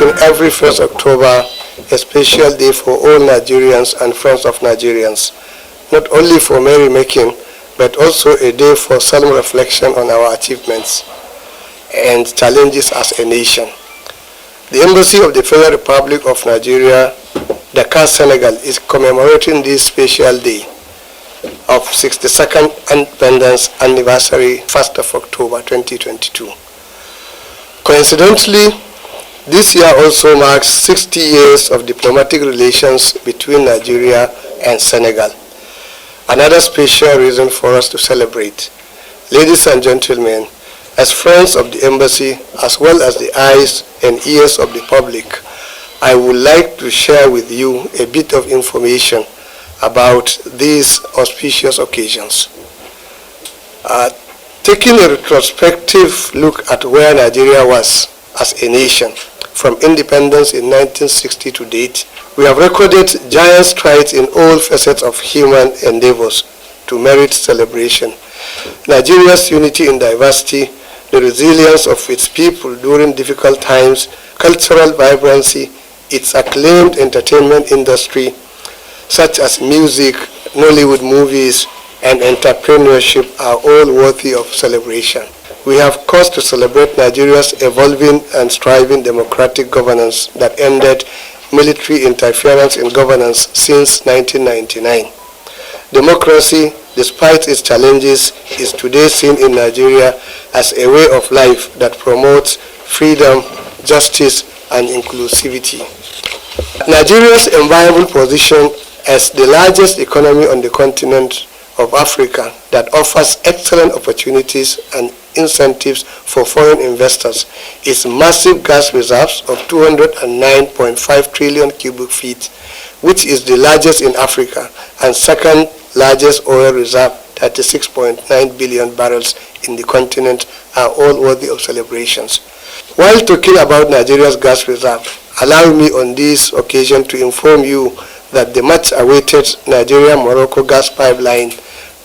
making every 1st October a special day for all Nigerians and friends of Nigerians, not only for merrymaking, but also a day for self-reflection on our achievements and challenges as a nation. The Embassy of the Federal Republic of Nigeria, Dakar, Senegal, is commemorating this special day of 62nd Independence Anniversary, 1st of October 2022. Coincidentally, this year also marks 60 years of diplomatic relations between Nigeria and Senegal. Another special reason for us to celebrate. Ladies and gentlemen, as friends of the embassy, as well as the eyes and ears of the public, I would like to share with you a bit of information about these auspicious occasions. Taking a retrospective look at where Nigeria was as a nation from independence in 1960 to date, we have recorded giant strides in all facets of human endeavors to merit celebration. Nigeria's unity in diversity, the resilience of its people during difficult times, cultural vibrancy, its acclaimed entertainment industry, such as music, Nollywood movies, and entrepreneurship are all worthy of celebration. We have cause to celebrate Nigeria's evolving and striving democratic governance that ended military interference in governance since 1999. Democracy, despite its challenges, is today seen in Nigeria as a way of life that promotes freedom, justice, and inclusivity. Nigeria's enviable position as the largest economy on the continent of Africa that offers excellent opportunities and incentives for foreign investors, its massive gas reserves of 209.5 trillion cubic feet, which is the largest in Africa, and second largest oil reserve, 36.9 billion barrels in the continent, are all worthy of celebrations. While talking about Nigeria's gas reserve, allow me on this occasion to inform you that the much-awaited Nigeria-Morocco gas pipeline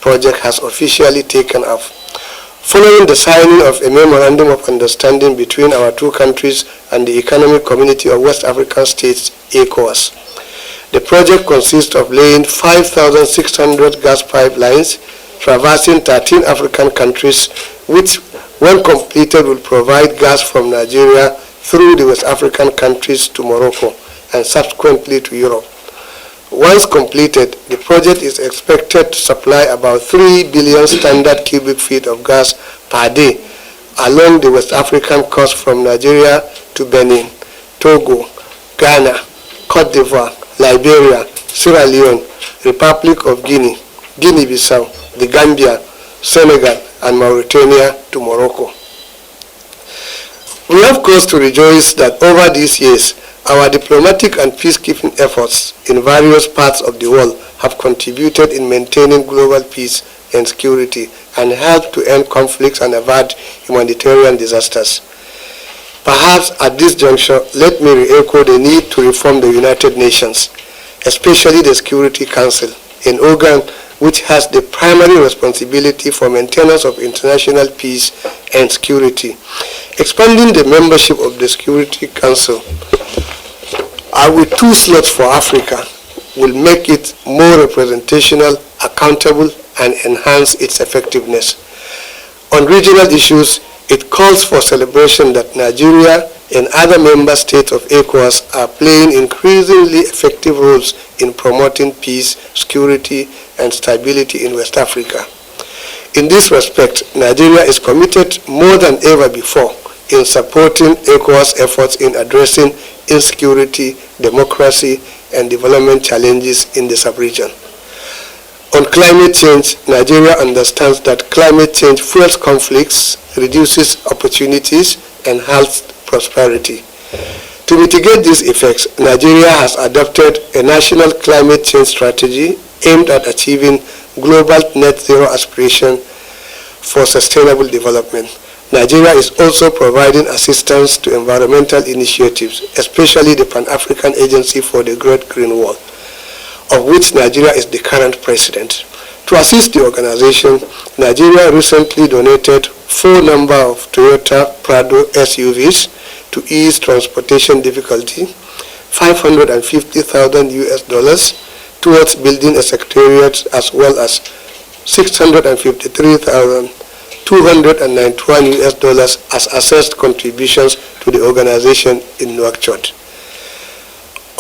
project has officially taken off. Following the signing of a memorandum of understanding between our two countries and the Economic Community of West African States, ECOWAS, the project consists of laying 5,600 gas pipelines traversing 13 African countries, which, when completed, will provide gas from Nigeria through the West African countries to Morocco and subsequently to Europe. Once completed, the project is expected to supply about 3 billion standard cubic feet of gas per day along the West African coast from Nigeria to Benin, Togo, Ghana, Cote d'Ivoire, Liberia, Sierra Leone, Republic of Guinea, Guinea-Bissau, the Gambia, Senegal, and Mauritania to Morocco. We have cause to rejoice that over these years, our diplomatic and peacekeeping efforts in various parts of the world have contributed in maintaining global peace and security and helped to end conflicts and avert humanitarian disasters. Perhaps at this juncture, let me re-echo the need to reform the United Nations, especially the Security Council, an organ which has the primary responsibility for maintenance of international peace and security. Expanding the membership of the Security Council with 2 slots for Africa will make it more representational, accountable, and enhance its effectiveness. On regional issues, it calls for celebration that Nigeria and other member states of ECOWAS are playing increasingly effective roles in promoting peace, security, and stability in West Africa. In this respect, Nigeria is committed more than ever before in supporting ECOWAS efforts in addressing insecurity, democracy, and development challenges in the sub-region. On climate change, Nigeria understands that climate change fuels conflicts, reduces opportunities, and helps prosperity. To mitigate these effects, Nigeria has adopted a national climate change strategy aimed at achieving global net zero aspiration for sustainable development. Nigeria is also providing assistance to environmental initiatives, especially the Pan-African Agency for the Great Green Wall, of which Nigeria is the current president. To assist the organization, Nigeria recently donated 4 number of Toyota Prado SUVs, to ease transportation difficulty, $550,000 towards building a secretariat, as well as $653,291 as assessed contributions to the organization in Nouakchott.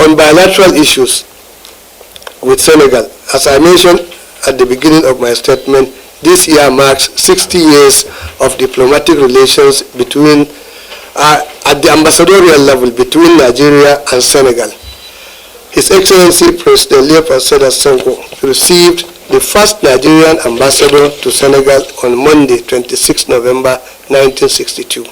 On bilateral issues with Senegal, as I mentioned at the beginning of my statement, this year marks 60 years of diplomatic relations between, at the ambassadorial level, between Nigeria and Senegal. His Excellency President Leopold Sedar Senghor received the first Nigerian ambassador to Senegal on Monday, 26 November 1962.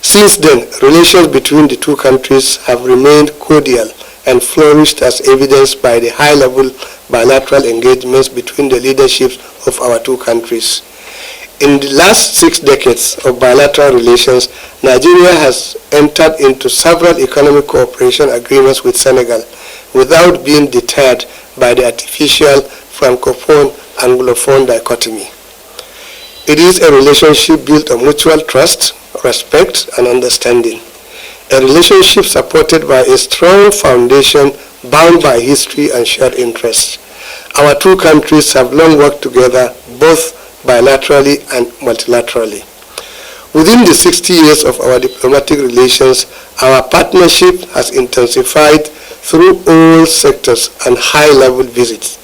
Since then, relations between the two countries have remained cordial and flourished, as evidenced by the high-level bilateral engagements between the leaderships of our two countries. In the last 6 decades of bilateral relations, Nigeria has entered into several economic cooperation agreements with Senegal without being deterred by the artificial Francophone-Anglophone dichotomy. It is a relationship built on mutual trust, respect, and understanding. A relationship supported by a strong foundation bound by history and shared interests. Our two countries have long worked together, both bilaterally and multilaterally. Within the 60 years of our diplomatic relations, our partnership has intensified through all sectors and high-level visits.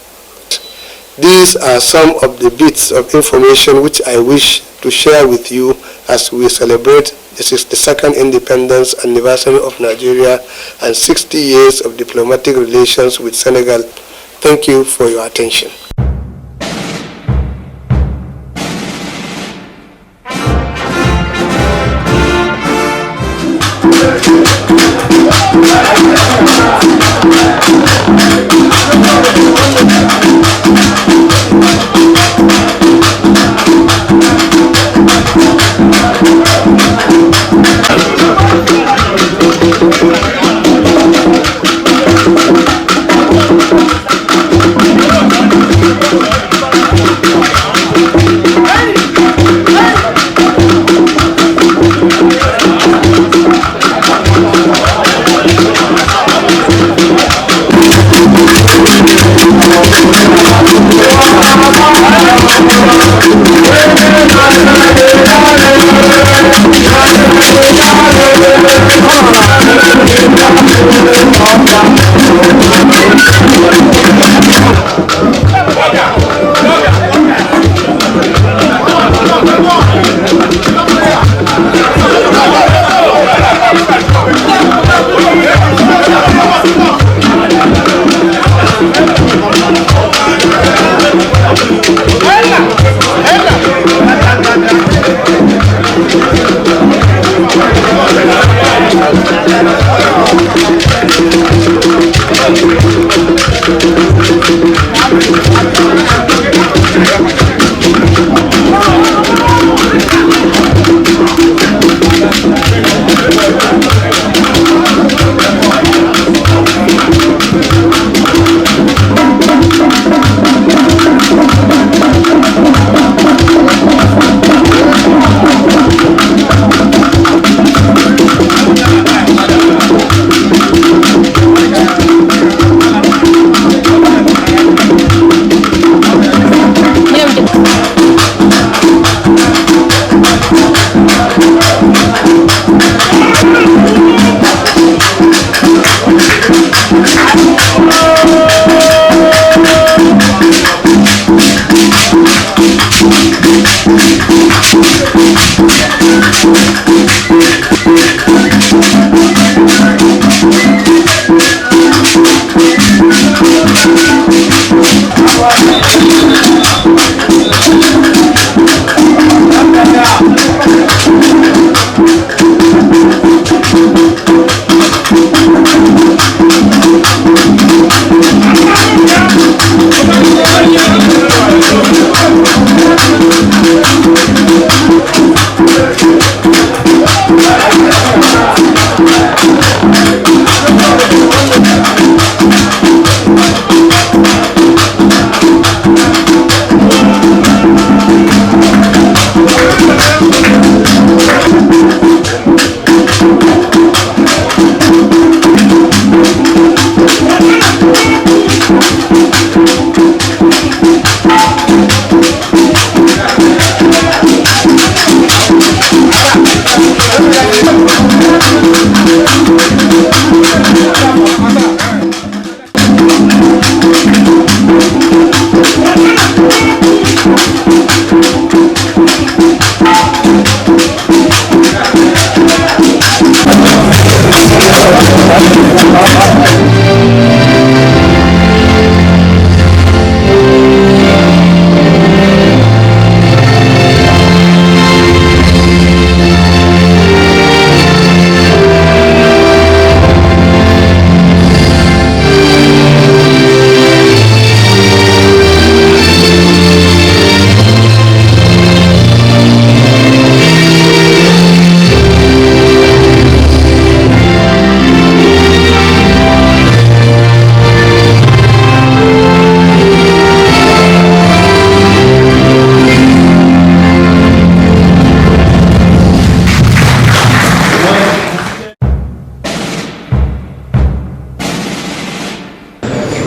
These are some of the bits of information which I wish to share with you as we celebrate the 62nd independence anniversary of Nigeria and 60 years of diplomatic relations with Senegal. Thank you for your attention.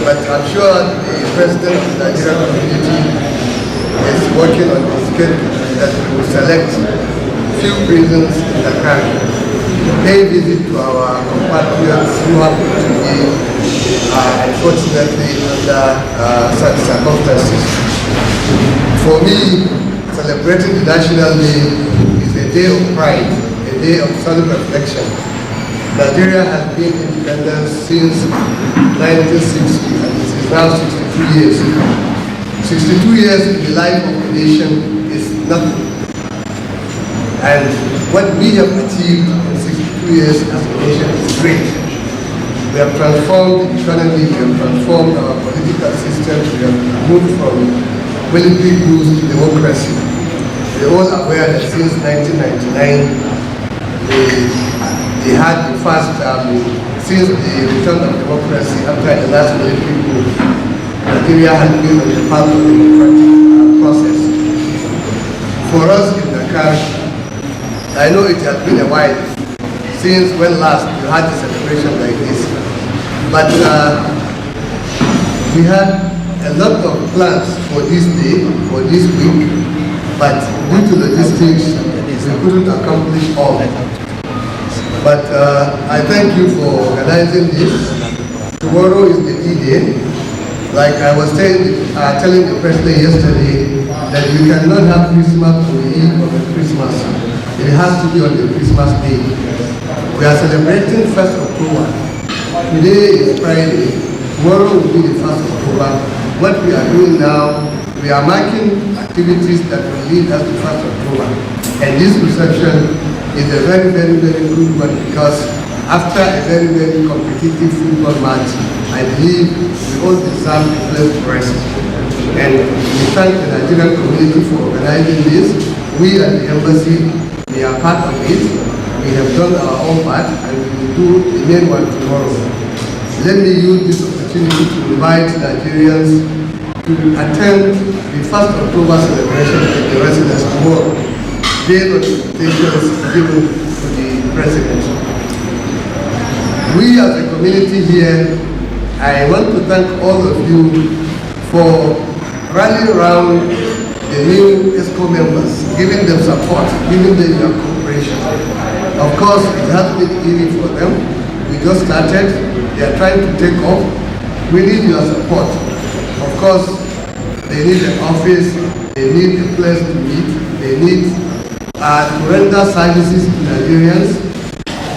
But I'm sure the president of the Nigerian community is working on a schedule that will select few prisons in the country to pay visit to our compatriots who happen to be unfortunately under such circumstances. For me, celebrating the National Day is a day of pride, a day of solemn reflection. Nigeria has been independent since 1960 and it is now 62 years. 62 years in the life of a nation is nothing. And what we have achieved in 62 years as a nation is great. We have transformed the economy, we have transformed our political system, we have moved from military rule to democracy. We are all aware that since 1999, they had the first, since the return of democracy after the last military coup, Nigeria has been on the path of the democratic process. For us in Dakar, I know it has been a while since when last you had a celebration like this, but we had a lot of plans for this day, for this week, but due to logistics, we couldn't accomplish all. But I thank you for organizing this. Tomorrow is the D-Day. Like I was telling the president yesterday, that you cannot have Christmas on the eve of Christmas. It has to be on the Christmas day. We are celebrating 1st October. Today is Friday. Tomorrow will be the 1st October. What we are doing now, we are marking activities that will lead us to 1st October. And this reception is a very, very, very good one because after a very, very competitive football match, I believe we all deserve a place to rest. And we thank the Nigerian community for organizing this. We at the embassy, we are part of it. We have done our own part and we will do the main one tomorrow. Let me use this opportunity to invite Nigerians to attend the 1st October celebration at the residence tomorrow, based on the invitations given to the president. We as a community here, I want to thank all of you for rallying around the new ESCO members, giving them support, giving them your cooperation. Of course, it hasn't been easy for them. We just started, they are trying to take off. We need your support. Of course, they need an office, they need a place to meet, they need to render services to Nigerians,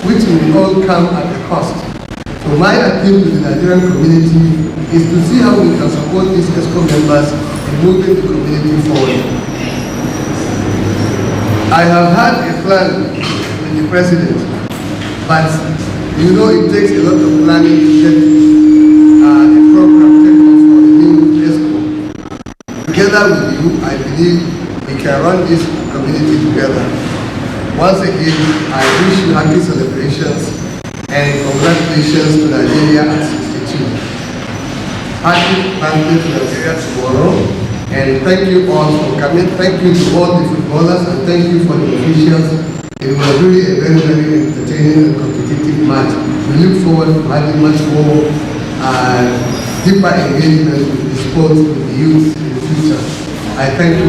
which will all come at a cost. So my appeal to the Nigerian community is to see how we can support these ESCO members in moving the community forward. I have had a plan with the president, but you know it takes a lot of planning to get a program taken off for the new ESCO. Together with you, I believe we can run this community together. Once again, I wish you happy celebrations and congratulations to Nigeria at 62. Happy birthday to Nigeria tomorrow, and thank you all for coming. Thank you to all the footballers and thank you for the officials. It was really a very, very entertaining and competitive match. We look forward to having much more deeper engagement with the sport, with the youth in the future. I thank you.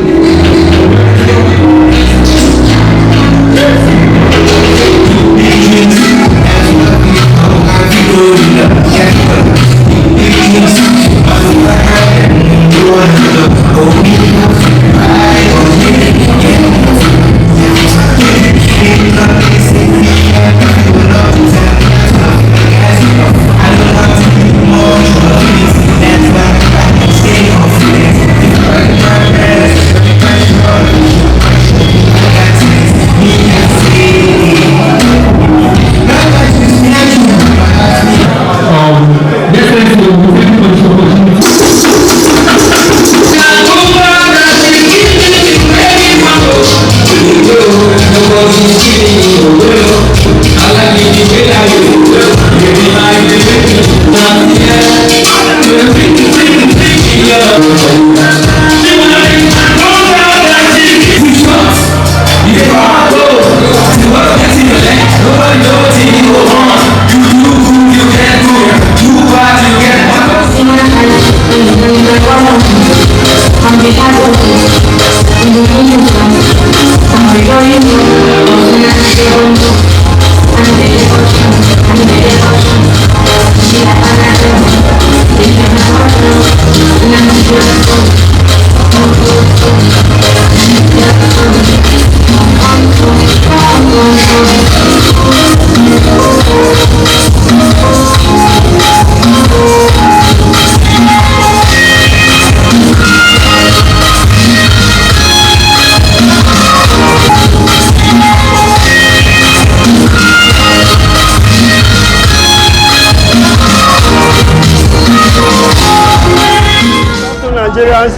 Nigerians.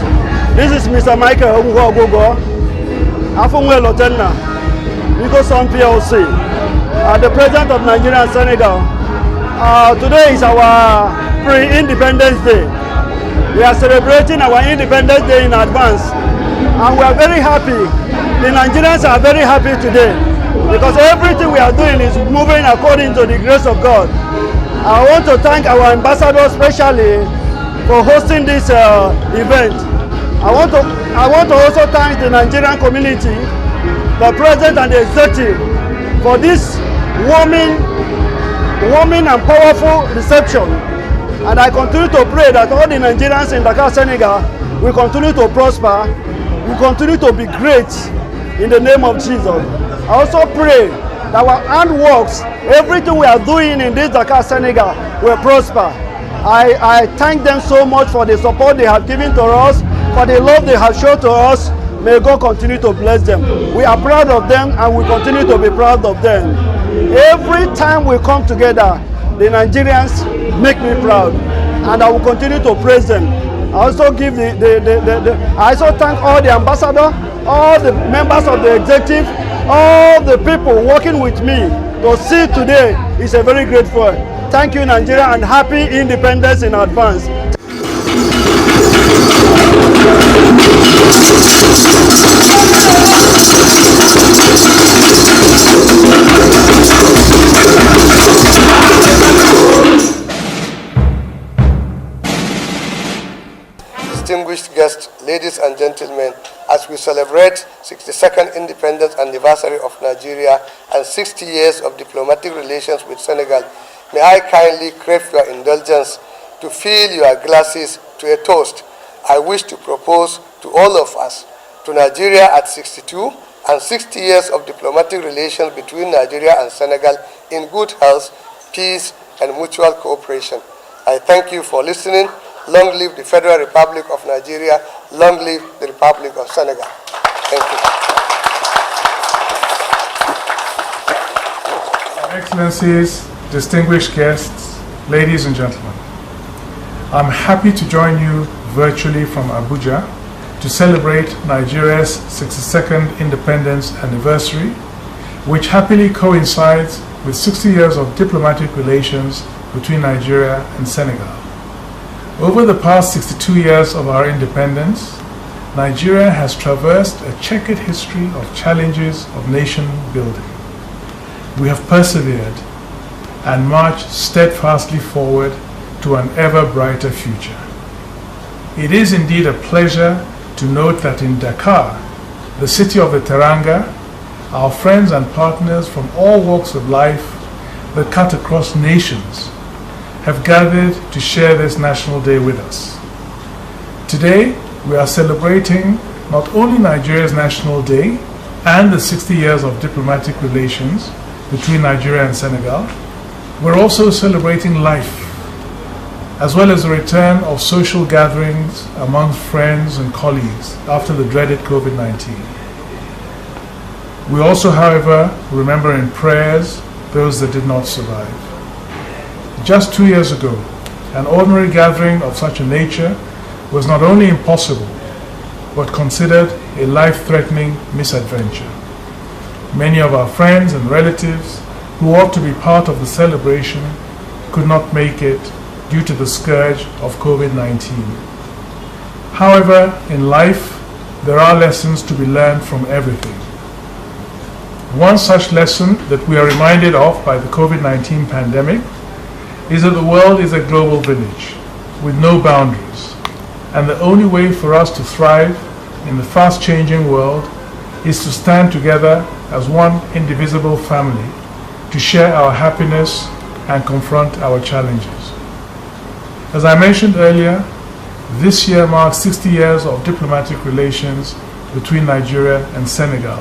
This is Mr. Michael Ogogo, Afunwe Lotena, Nico Son PLC, the President of Nigeria and Senegal. Today is our pre-Independence Day. We are celebrating our Independence Day in advance, and we are very happy. The Nigerians are very happy today because everything we are doing is moving according to the grace of God. I want to thank our ambassador especially for hosting this event. I want to also thank the Nigerian community, the President and the Executive for this warming and powerful reception. And I continue to pray that all the Nigerians in Dakar, Senegal will continue to prosper, will continue to be great in the name of Jesus. I also pray that our handworks, everything we are doing in this Dakar, Senegal will prosper. I thank them so much for the support they have given to us, for the love they have shown to us. May God continue to bless them. We are proud of them and we continue to be proud of them. Every time we come together, the Nigerians make me proud and I will continue to praise them. I also give I also thank all the ambassadors, all the members of the executive, all the people working with me to see today is a very grateful. Thank you, Nigeria, and happy independence in advance. Distinguished guests, ladies and gentlemen, as we celebrate 62nd independence anniversary of Nigeria and 60 years of diplomatic relations with Senegal, may I kindly crave your indulgence to fill your glasses to a toast. I wish to propose to all of us, to Nigeria at 62 and 60 years of diplomatic relations between Nigeria and Senegal in good health, peace, and mutual cooperation. I thank you for listening. Long live the Federal Republic of Nigeria. Long live the Republic of Senegal. Thank you. Excellencies, distinguished guests, ladies and gentlemen, I'm happy to join you virtually from Abuja to celebrate Nigeria's 62nd independence anniversary, which happily coincides with 60 years of diplomatic relations between Nigeria and Senegal. Over the past 62 years of our independence, Nigeria has traversed a checkered history of challenges of nation building. We have persevered and marched steadfastly forward to an ever brighter future. It is indeed a pleasure to note that in Dakar, the city of the Teranga, our friends and partners from all walks of life that cut across nations have gathered to share this National Day with us. Today, we are celebrating not only Nigeria's National Day and the 60 years of diplomatic relations between Nigeria and Senegal, we're also celebrating life, as well as the return of social gatherings among friends and colleagues after the dreaded COVID-19. We also, however, remember in prayers those that did not survive. Just 2 years ago, an ordinary gathering of such a nature was not only impossible, but considered a life-threatening misadventure. Many of our friends and relatives who ought to be part of the celebration could not make it due to the scourge of COVID-19. However, in life, there are lessons to be learned from everything. One such lesson that we are reminded of by the COVID-19 pandemic is that the world is a global village with no boundaries, and the only way for us to thrive in the fast-changing world is to stand together as one indivisible family to share our happiness and confront our challenges. As I mentioned earlier, this year marks 60 years of diplomatic relations between Nigeria and Senegal,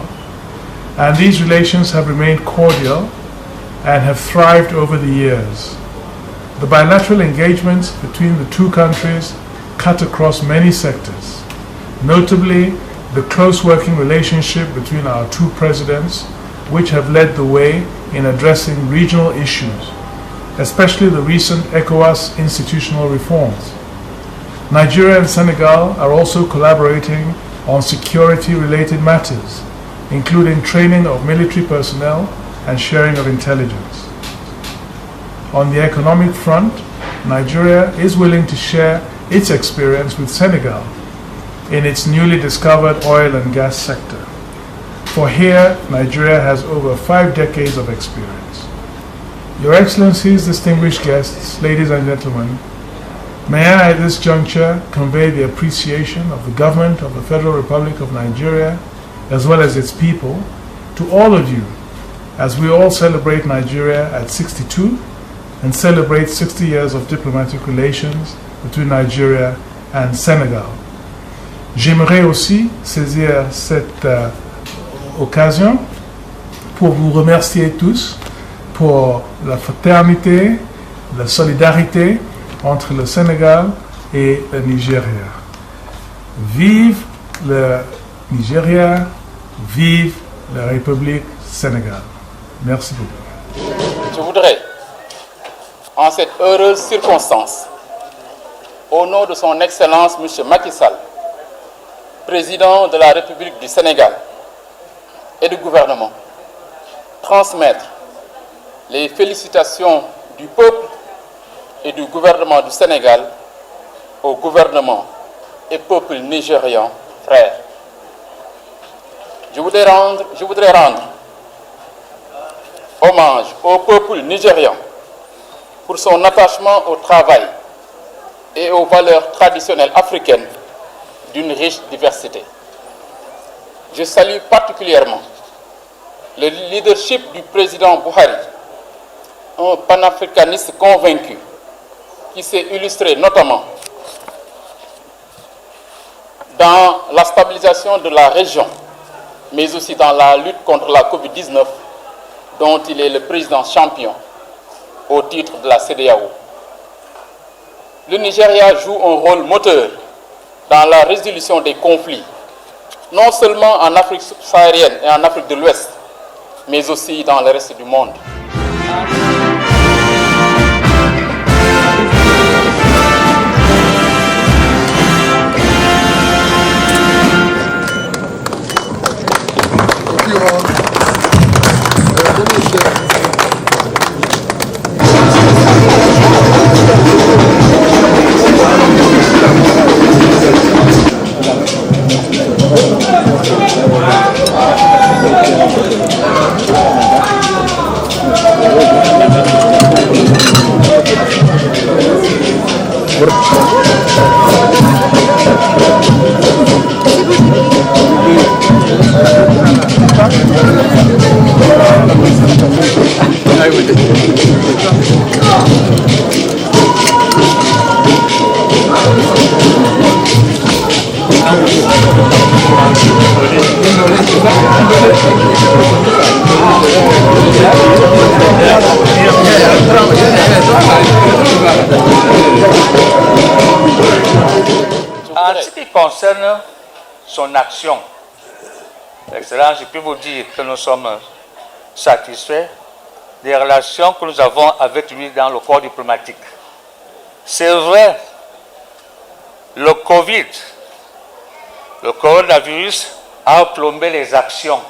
and these relations have remained cordial and have thrived over the years. The bilateral engagements between the two countries cut across many sectors, notably the close working relationship between our two presidents, which have led the way in addressing regional issues, especially the recent ECOWAS institutional reforms. Nigeria and Senegal are also collaborating on security-related matters, including training of military personnel and sharing of intelligence. On the economic front, Nigeria is willing to share its experience with Senegal in its newly discovered oil and gas sector. For here, Nigeria has over 5 decades of experience. Your Excellencies, distinguished guests, ladies and gentlemen, may I at this juncture convey the appreciation of the government of the Federal Republic of Nigeria, as well as its people, to all of you as we all celebrate Nigeria at 62 and celebrate 60 years of diplomatic relations between Nigeria and Senegal. J'aimerais aussi saisir cette occasion pour vous remercier tous pour la fraternité, la solidarité entre le Sénégal et le Nigeria. Vive le Nigeria, vive la République Sénégal. Merci beaucoup. Je voudrais, en cette heureuse circonstance, au nom de son Excellence M. Macky Sall, président de la République du Sénégal et du gouvernement, transmettre les félicitations du peuple et du gouvernement du Sénégal au gouvernement et peuple nigérian frères. Je voudrais rendre hommage au peuple nigérian pour son attachement au travail et aux valeurs traditionnelles africaines d'une riche diversité. Je salue particulièrement le leadership du président Buhari, un panafricaniste convaincu qui s'est illustré notamment dans la stabilisation de la région, mais aussi dans la lutte contre la Covid-19, dont il est le président champion au titre de la CEDEAO. Le Nigeria joue un rôle moteur dans la résolution des conflits, non seulement en Afrique subsaharienne et en Afrique de l'Ouest, mais aussi dans le reste du monde. En ce qui concerne son action, Excellence, je peux vous dire que nous sommes satisfaits des relations que nous avons avec lui dans le corps diplomatique. C'est vrai, le Covid, le coronavirus a plombé les actions.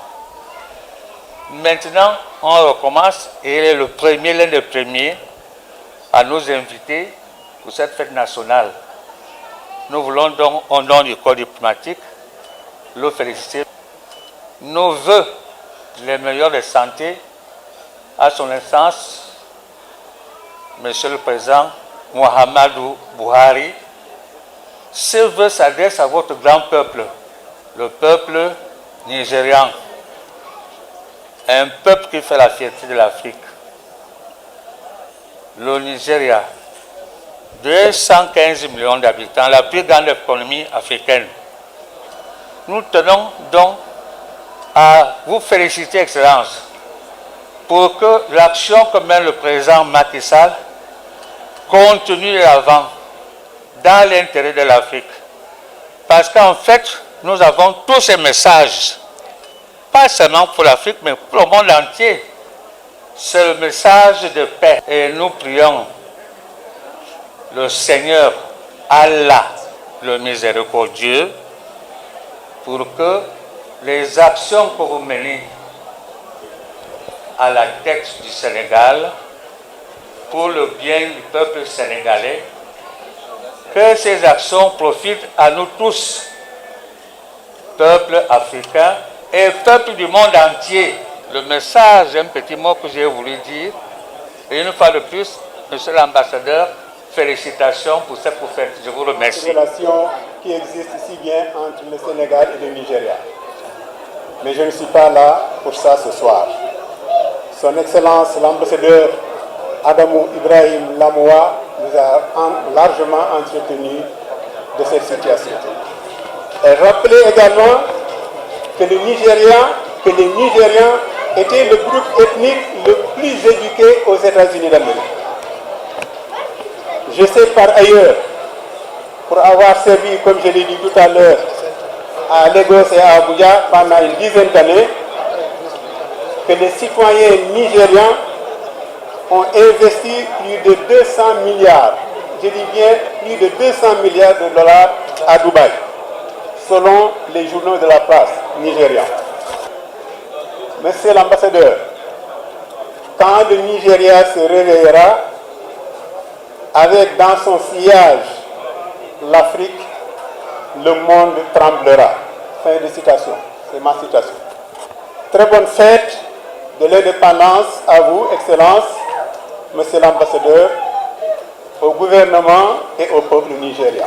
Maintenant, on recommence et il est l'un des premiers à nous inviter pour cette fête nationale. Nous voulons donc, au nom du corps diplomatique, le féliciter. Nous voeux les meilleurs de santé à son Excellence, Monsieur le Président Muhammadu Buhari. Ces vœux s'adressent à votre grand peuple, le peuple nigérian, un peuple qui fait la fierté de l'Afrique. Le Nigeria, 215 millions d'habitants, la plus grande économie africaine. Nous tenons donc à vous féliciter, Excellence, pour que l'action que mène le président Macky Sall continue l'avant dans l'intérêt de l'Afrique. Parce qu'en fait, nous avons tous ces messages, pas seulement pour l'Afrique, mais pour le monde entier. C'est le message de paix. Et nous prions le Seigneur Allah le miséricordieux, pour que les actions que vous menez à la tête du Sénégal, pour le bien du peuple sénégalais, que ces actions profitent à nous tous, peuple africain et peuple du monde entier. Le message, un petit mot que j'ai voulu dire, et une fois de plus, Monsieur l'ambassadeur, félicitations pour ce que vous faites. Je vous remercie. Une relation qui existe si bien entre le Sénégal et le Nigeria. Mais je ne suis pas là pour ça ce soir. Son Excellence l'ambassadeur Adamou Ibrahim Lamoua nous a largement entretenu de cette situation. Elle rappelait également que les Nigérians étaient le groupe ethnique le plus éduqué aux États-Unis d'Amérique. Je sais par ailleurs, pour avoir servi, comme je l'ai dit tout à l'heure, à Lagos et à Abuja pendant une dizaine d'années, que les citoyens nigérians ont investi plus de 200 milliards, je dis bien plus de 200 milliards de dollars à Dubaï, selon les journaux de la presse nigériane. Monsieur l'ambassadeur, quand le Nigeria se réveillera, avec dans son sillage l'Afrique, le monde tremblera. Fin de citation, c'est ma citation. Très bonne fête de l'indépendance à vous, Excellence, Monsieur l'ambassadeur, au gouvernement et au peuple nigérien.